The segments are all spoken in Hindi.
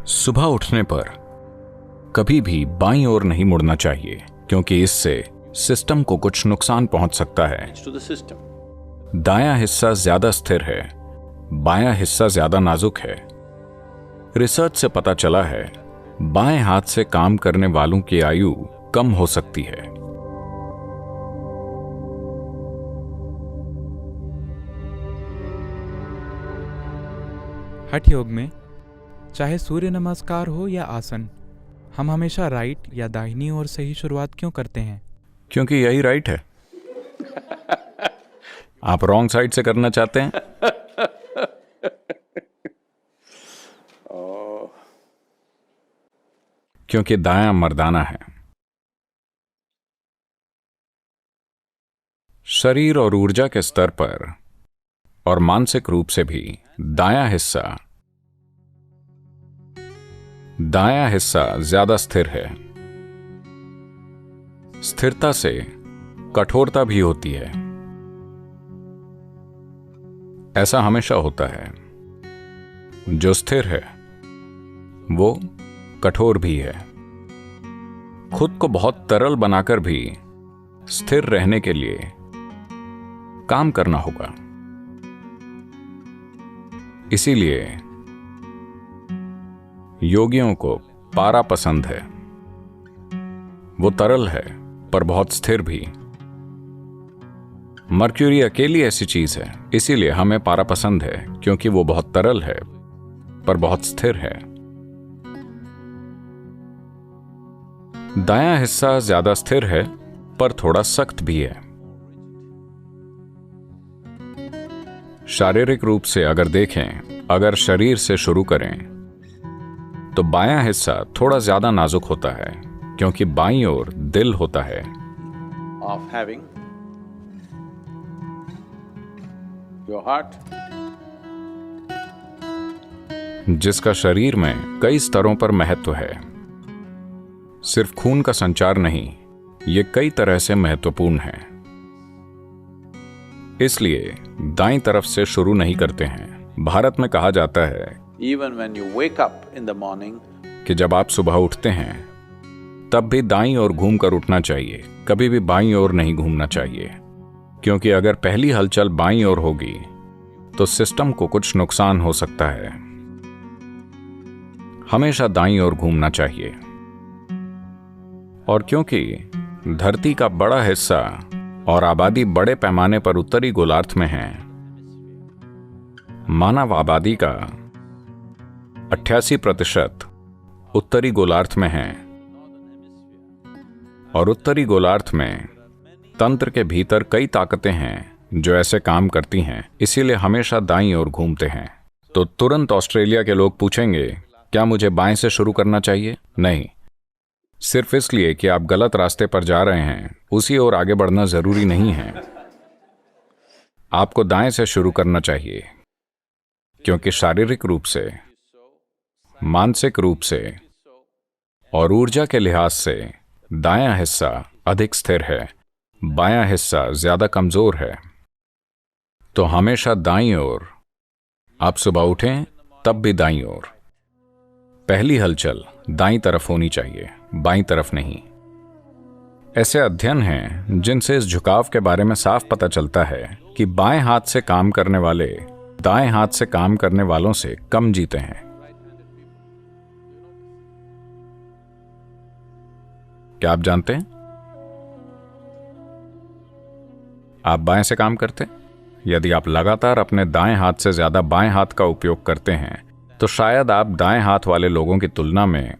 सुबह उठने पर कभी भी बाईं ओर नहीं मुड़ना चाहिए, क्योंकि इससे सिस्टम को कुछ नुकसान पहुंच सकता है। दायां हिस्सा ज्यादा स्थिर है, बायां हिस्सा ज्यादा नाजुक है। रिसर्च से पता चला है बाएं हाथ से काम करने वालों की आयु कम हो सकती है। हठ योग में चाहे सूर्य नमस्कार हो या आसन, हम हमेशा राइट या दाहिनी ओर से ही शुरुआत क्यों करते हैं? क्योंकि यही राइट है। आप रॉन्ग साइड से करना चाहते हैं? क्योंकि दायां मर्दाना है। शरीर और ऊर्जा के स्तर पर और मानसिक रूप से भी दायां हिस्सा ज्यादा स्थिर है। स्थिरता से कठोरता भी होती है। ऐसा हमेशा होता है, जो स्थिर है वो कठोर भी है। खुद को बहुत तरल बनाकर भी स्थिर रहने के लिए काम करना होगा। इसीलिए योगियों को पारा पसंद है। वो तरल है पर बहुत स्थिर भी। मर्क्यूरी अकेली ऐसी चीज है, इसीलिए हमें पारा पसंद है, क्योंकि वो बहुत तरल है पर बहुत स्थिर है। दायां हिस्सा ज्यादा स्थिर है पर थोड़ा सख्त भी है। शारीरिक रूप से अगर देखें, अगर शरीर से शुरू करें तो बायां हिस्सा थोड़ा ज्यादा नाजुक होता है, क्योंकि बाईं ओर दिल होता है। Of having your heart, जिसका शरीर में कई स्तरों पर महत्व है। सिर्फ खून का संचार नहीं, ये कई तरह से महत्वपूर्ण है। इसलिए दाईं तरफ से शुरू नहीं करते हैं। भारत में कहा जाता है even when you wake up in the morning, कि जब आप सुबह उठते हैं तब भी दाईं ओर घूमकर उठना चाहिए, कभी भी बाईं ओर नहीं घूमना चाहिए। क्योंकि अगर पहली हलचल बाईं ओर होगी तो सिस्टम को कुछ नुकसान हो सकता है। हमेशा दाईं ओर घूमना चाहिए। और क्योंकि धरती का बड़ा हिस्सा और आबादी बड़े पैमाने पर उत्तरी गोलार्ध में है, मानव आबादी का 88% उत्तरी गोलार्ध में है, और उत्तरी गोलार्ध में तंत्र के भीतर कई ताकतें हैं जो ऐसे काम करती हैं। इसीलिए हमेशा दाईं ओर घूमते हैं। तो तुरंत ऑस्ट्रेलिया के लोग पूछेंगे, क्या मुझे बाएं से शुरू करना चाहिए? नहीं, सिर्फ इसलिए कि आप गलत रास्ते पर जा रहे हैं उसी ओर आगे बढ़ना जरूरी नहीं है। आपको दाएं से शुरू करना चाहिए, क्योंकि शारीरिक रूप से, मानसिक रूप से और ऊर्जा के लिहाज से दायां हिस्सा अधिक स्थिर है, बायां हिस्सा ज्यादा कमजोर है। तो हमेशा दाईं ओर। आप सुबह उठें तब भी दाईं ओर। पहली हलचल दाईं तरफ होनी चाहिए, बाईं तरफ नहीं। ऐसे अध्ययन हैं जिनसे इस झुकाव के बारे में साफ पता चलता है कि बाएं हाथ से काम करने वाले दाएं हाथ से काम करने वालों से कम जीते हैं। क्या आप जानते हैं? आप बाएं से काम करते हैं? यदि आप लगातार अपने दाएं हाथ से ज्यादा बाएं हाथ का उपयोग करते हैं तो शायद आप दाएं हाथ वाले लोगों की तुलना में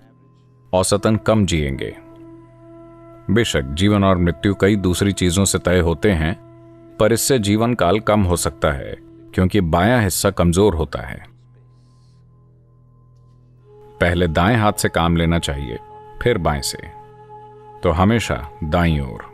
औसतन कम जिएंगे। बेशक जीवन और मृत्यु कई दूसरी चीजों से तय होते हैं, पर इससे जीवन काल कम हो सकता है, क्योंकि बायां हिस्सा कमजोर होता है। पहले दाएं हाथ से काम लेना चाहिए, फिर बाएं से। तो हमेशा दाईं ओर।